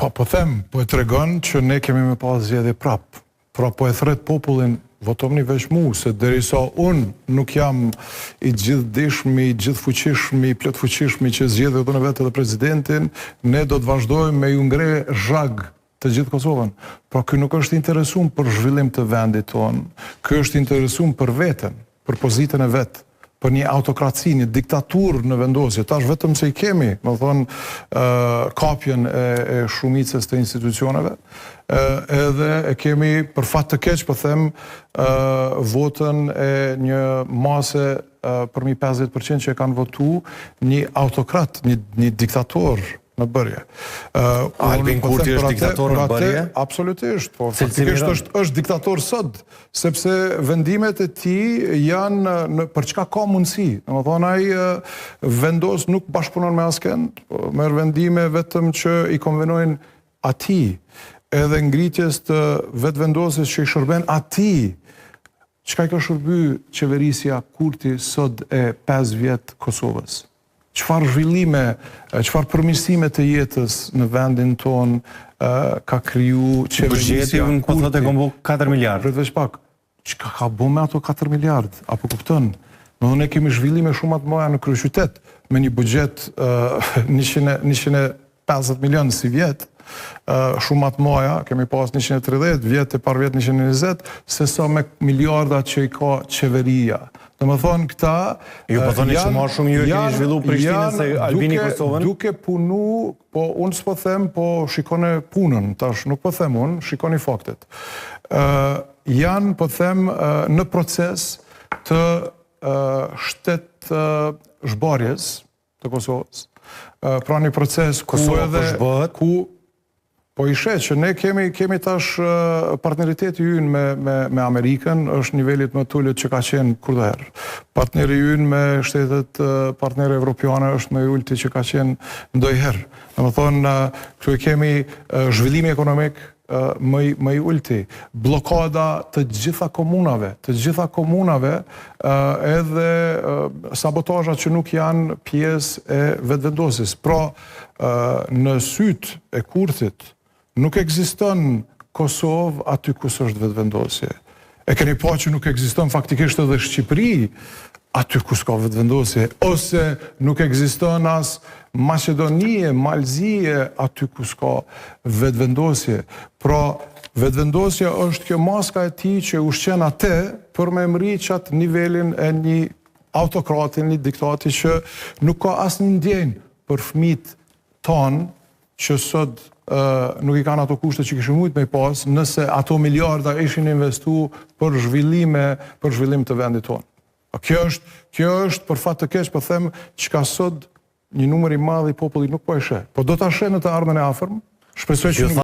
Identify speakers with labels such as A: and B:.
A: Po them, po e tregon që ne kemi me pas zgjedhje prap. Pra po e thret popullin, votomni veç mu, se derisa unë nuk jam i gjithdijshmi, i gjithfuqishmi, i plotfuqishmi që zgjedhë edhe në vetë edhe presidentin, ne do të vazhdojmë me ju ngre zhag të gjithë Kosovën. Pra ky nuk është interesum për zhvillim të vendit tonë, ky është interesum për veten, për pozitën e vet, për një autokraci, një diktaturë në vendosje. Tash vetëm se i kemi, më thonë, kapjen e shumicës të institucioneve, edhe e kemi për fat të keq, po them, votën e një mase për mi 50% që e kanë votu një autokrat, një diktator në bërje.
B: Albin Kurti është diktator në bërje?
A: Absolutisht, po faktikisht është diktator sot, sepse vendimet e tij janë për çka ka mundësi. Domethënë ai vendos nuk bashkëpunon me asken, merr vendime vetëm që i konvenojnë atij, edhe ngritjes të vetvendosjes që i shërben atij. Çka i ka shërby qeverisja Kurti sot e 5 vjet Kosovës? Çfarë zhvillime, çfarë përmirësime të jetës në vendin ton ka kriju qeverisja Kurti?
B: Po thotë ka bërë 4 miliardë.
A: Veç pak, çka ka bërë me ato 4 miliardë? Apo kupton? Ne kemi zhvillime shumë të mëdha në kryeqytet me një buxhet 150 milionë si vjet. Shumë të mëdha, kemi pas 130, vjet e par vjet 120, se sa me miliardat që i ka qeveria. Domethënë këta
B: ju po thoni që më shumë ju e keni zhvillu Prishtinën se Albini Kosovën?
A: Duke punu, po unë s'po them, po shikone punën, tash nuk po them unë, shikoni faktet. Janë, po them, në proces të shtet zhbarjes të Kosovës. Pra një proces ku edhe po i shet që ne kemi tash partneriteti ynë me Amerikën, është nivelit më tullet që ka qenë kurdoherë. Partneri ynë me shtetet partnere evropiane është më i ulti që ka qenë ndojherë. Në më thonë, këtu kemi zhvillimi ekonomik më i ulti, blokada të gjitha komunave, edhe sabotajat që nuk janë pjesë e vetëvendosjes. Pra, në sytë e Kurtit, nuk ekziston Kosovë aty kus është vetëvendosje. E keni pa që nuk ekziston faktikisht edhe Shqipëri aty kus ka vetëvendosje, ose nuk ekziston as Maqedonie, Malzie aty kus ka vetëvendosje. Pra, vetëvendosja është kjo maska e tij që ushqen atë për me mri qatë nivelin e një autokratin, një diktati që nuk ka asnjë ndjenjë për fëmijët tanë që sot nuk i kanë ato kushte që kishin mujt me pas nëse ato miliarda ishin investu për zhvillim të vendit tonë. Kjo është për fat të keq, po them, çka sot një numër i madh i popullit nuk po e sheh. Po do ta sheh në të ardhmen e afërm. Shpresoj që